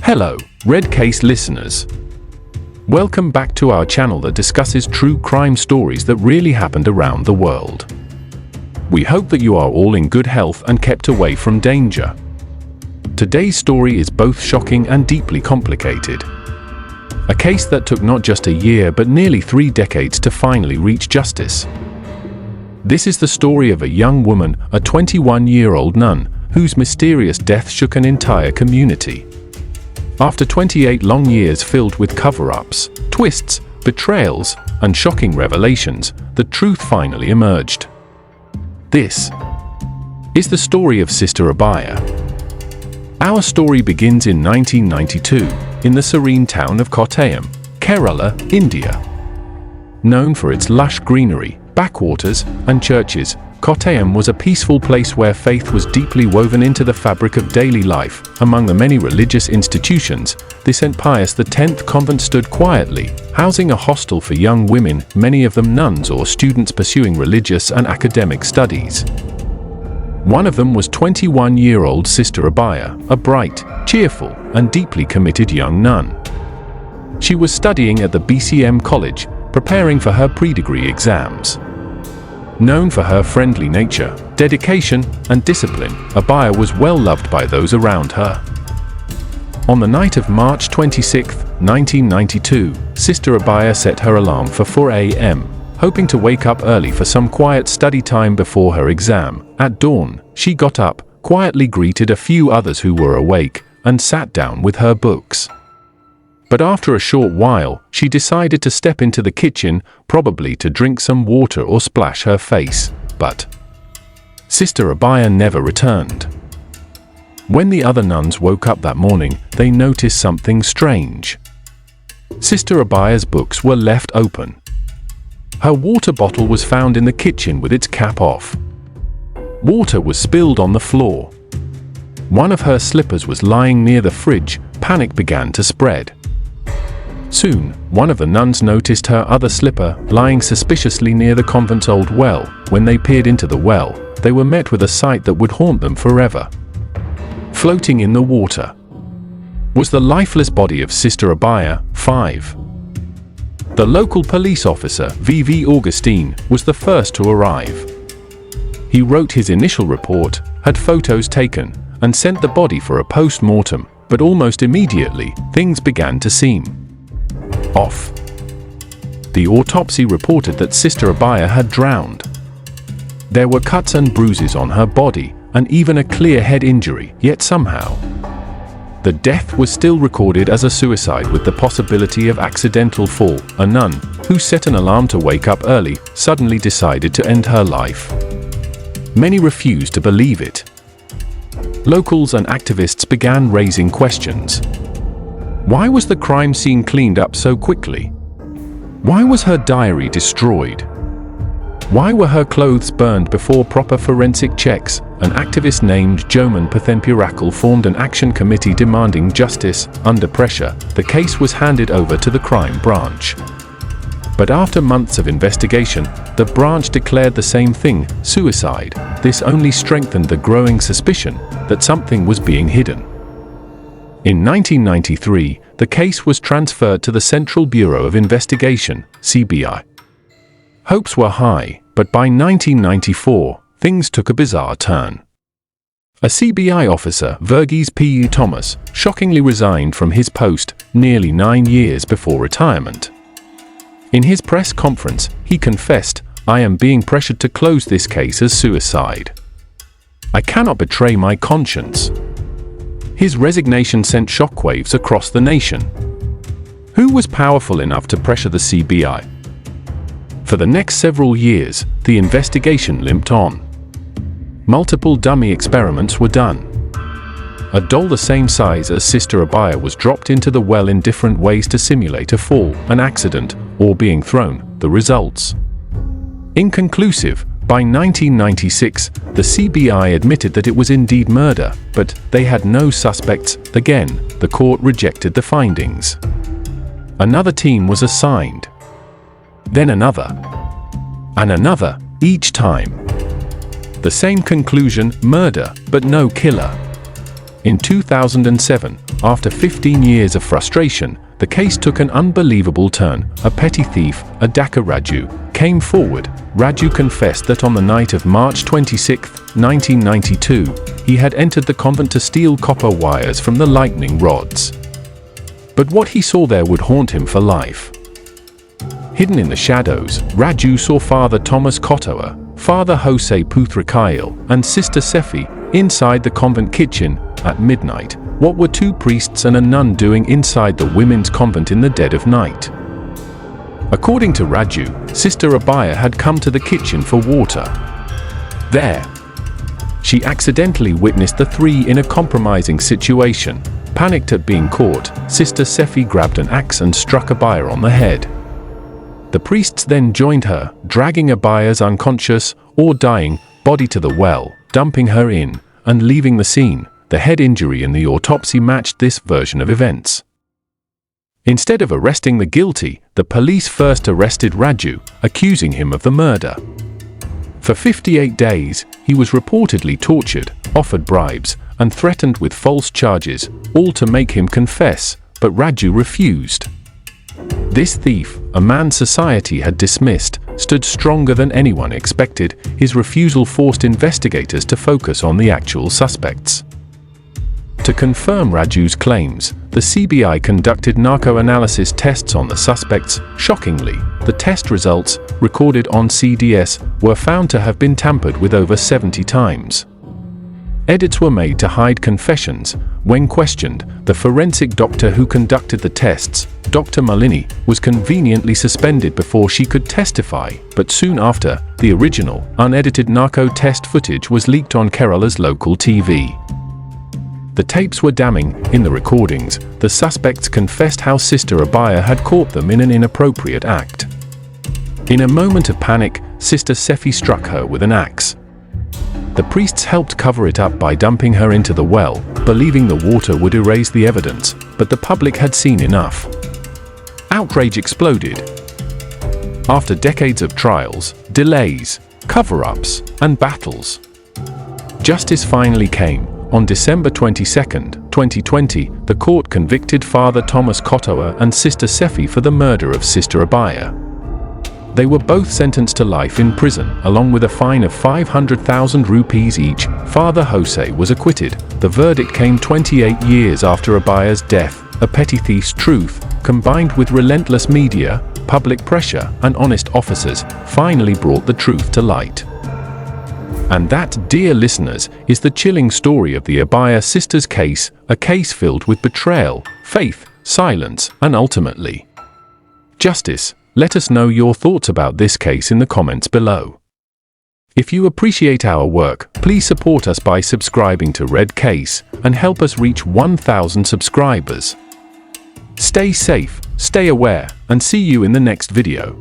Hello, Red Case listeners. Welcome back to our channel that discusses true crime stories that really happened around the world. We hope that you are all in good health and kept away from danger. Today's story is both shocking and deeply complicated. A case that took not just a year but nearly 3 decades to finally reach justice. This is the story of a young woman, a 21-year-old nun, whose mysterious death shook an entire community. After 28 long years filled with cover-ups, twists, betrayals, and shocking revelations, the truth finally emerged. This is the story of Sister Abhaya. Our story begins in 1992, in the serene town of Kottayam, Kerala, India. Known for its lush greenery, backwaters, and churches, Kottayam was a peaceful place where faith was deeply woven into the fabric of daily life. Among the many religious institutions, the St. Pius X Convent stood quietly, housing a hostel for young women, many of them nuns or students pursuing religious and academic studies. One of them was 21-year-old Sister Abhaya, a bright, cheerful, and deeply committed young nun. She was studying at the BCM college, preparing for her pre-degree exams. Known for her friendly nature, dedication, and discipline, Abhaya was well loved by those around her. On the night of March 26, 1992, Sister Abhaya set her alarm for 4 a.m., hoping to wake up early for some quiet study time before her exam. At dawn, she got up, quietly greeted a few others who were awake, and sat down with her books. But after a short while, she decided to step into the kitchen, probably to drink some water or splash her face, but Sister Abhaya never returned. When the other nuns woke up that morning, they noticed something strange. Sister Abhaya's books were left open. Her water bottle was found in the kitchen with its cap off. Water was spilled on the floor. One of her slippers was lying near the fridge. Panic began to spread. Soon, one of the nuns noticed her other slipper lying suspiciously near the convent's old well. When they peered into the well, they were met with a sight that would haunt them forever. Floating in the water was the lifeless body of Sister Abhaya, 5. The local police officer, V.V. Augustine, was the first to arrive. He wrote his initial report, had photos taken, and sent the body for a post-mortem, but almost immediately, things began to seem off. The autopsy reported that Sister Abhaya had drowned. There were cuts and bruises on her body, and even a clear head injury, yet somehow the death was still recorded as a suicide with the possibility of accidental fall. A nun, who set an alarm to wake up early, suddenly decided to end her life. Many refused to believe it. Locals and activists began raising questions. Why was the crime scene cleaned up so quickly? Why was her diary destroyed? Why were her clothes burned before proper forensic checks? An activist named Joman Pathenpurakal formed an action committee demanding justice. Under pressure, the case was handed over to the crime branch. But after months of investigation, the branch declared the same thing: suicide. This only strengthened the growing suspicion that something was being hidden. In 1993, the case was transferred to the Central Bureau of Investigation, CBI. Hopes were high, but by 1994, things took a bizarre turn. A CBI officer, Verghese P. Thomas, shockingly resigned from his post nearly 9 years before retirement. In his press conference, he confessed, "I am being pressured to close this case as suicide. I cannot betray my conscience." His resignation sent shockwaves across the nation. Who was powerful enough to pressure the CBI? For the next several years, the investigation limped on. Multiple dummy experiments were done. A doll the same size as Sister Abhaya was dropped into the well in different ways to simulate a fall, an accident, or being thrown. The results inconclusive. By 1996, the CBI admitted that it was indeed murder, but they had no suspects. Again, the court rejected the findings. Another team was assigned. Then another. And another, each time the same conclusion: murder, but no killer. In 2007, after 15 years of frustration, the case took an unbelievable turn. A petty thief, Adaka Raju, came forward. Raju confessed that on the night of March 26, 1992, he had entered the convent to steal copper wires from the lightning rods. But what he saw there would haunt him for life. Hidden in the shadows, Raju saw Father Thomas Kotoa, Father Jose Puthrakayil, and Sister Sefi inside the convent kitchen at midnight. What were two priests and a nun doing inside the women's convent in the dead of night? According to Raju, Sister Abhaya had come to the kitchen for water. There, she accidentally witnessed the three in a compromising situation. Panicked at being caught, Sister Sefi grabbed an axe and struck Abhaya on the head. The priests then joined her, dragging Abhaya's unconscious or dying body to the well, dumping her in, and leaving the scene. The head injury in the autopsy matched this version of events. Instead of arresting the guilty, the police first arrested Raju, accusing him of the murder. For 58 days, he was reportedly tortured, offered bribes, and threatened with false charges, all to make him confess, but Raju refused. This thief, a man society had dismissed, stood stronger than anyone expected. His refusal forced investigators to focus on the actual suspects. To confirm Raju's claims, the CBI conducted narco analysis tests on the suspects. Shockingly, the test results, recorded on CDS, were found to have been tampered with over 70 times. Edits were made to hide confessions. When questioned, the forensic doctor who conducted the tests, Dr. Malini, was conveniently suspended before she could testify, but soon after, the original, unedited narco test footage was leaked on Kerala's local TV. The tapes were damning. In the recordings, the suspects confessed how Sister Abhaya had caught them in an inappropriate act. In a moment of panic, Sister Sefi struck her with an axe. The priests helped cover it up by dumping her into the well, believing the water would erase the evidence, but the public had seen enough. Outrage exploded. After decades of trials, delays, cover-ups, and battles, justice finally came. On December 22, 2020, the court convicted Father Thomas Kotoa and Sister Sefi for the murder of Sister Abhaya. They were both sentenced to life in prison, along with a fine of 500,000 rupees each. Father Jose was acquitted. The verdict came 28 years after Abhaya's death. A petty thief's truth, combined with relentless media, public pressure, and honest officers, finally brought the truth to light. And that, dear listeners, is the chilling story of the Abhaya sisters' case, a case filled with betrayal, faith, silence, and ultimately justice. Let us know your thoughts about this case in the comments below. If you appreciate our work, please support us by subscribing to Red Case and help us reach 1,000 subscribers. Stay safe, stay aware, and see you in the next video.